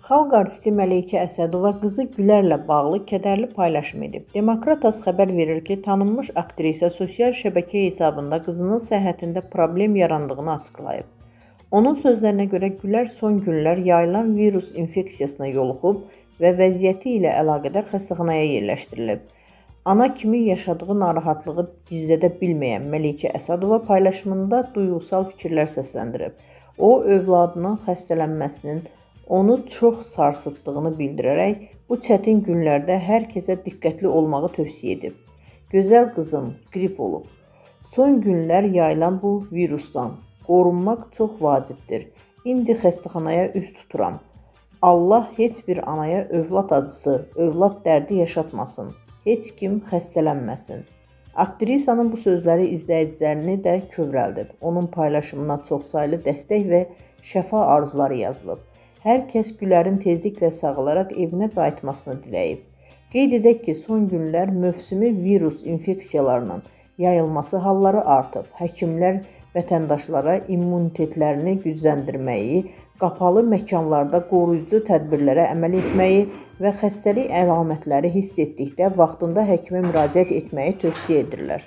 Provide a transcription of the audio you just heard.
Xalq artisti Məleykə Əsədova qızı Gülərlə bağlı kədərli paylaşım edib. Demokratas xəbər verir ki, tanınmış aktrisa sosial şəbəkə hesabında qızının səhhətində problem yarandığını açıqlayıb. Onun sözlərinə görə Gülər son günlər yayılan virus infeksiyasına yoluxub və vəziyyəti ilə əlaqədar xəstəxanaya yerləşdirilib. Ana kimi yaşadığı narahatlığı gizlədə bilməyən Məleykə Əsədova paylaşımında duyğusal fikirlər səsləndirib. O, övladının xəstələnməsinin onu çox sarsıtdığını bildirərək, bu çətin günlərdə hər kəsə diqqətli olmağı tövsiyə edib. Gözəl qızım qrip olub. Son günlər yayılan bu virusdan qorunmaq çox vacibdir. İndi xəstəxanaya üz tuturam. Allah heç bir anaya övlad acısı, övlad dərdi yaşatmasın. Heç kim xəstələnməsin. Aktrisanın bu sözləri izləyicilərini də kövrəldib. Onun paylaşımına çoxsaylı dəstək və şəfa arzuları yazılıb. Hər kəs Gülərin tezliklə sağalaraq evinə qayıtmasını diləyib. Qeyd edək ki, son günlər mövsümi virus infeksiyalarının yayılması halları artıb. Həkimlər vətəndaşlara immunitetlərini gücləndirməyi, qapalı məkanlarda qoruyucu tədbirlərə əməl etməyi və xəstəlik əlamətləri hiss etdikdə vaxtında həkimə müraciət etməyi tövsiyə edirlər.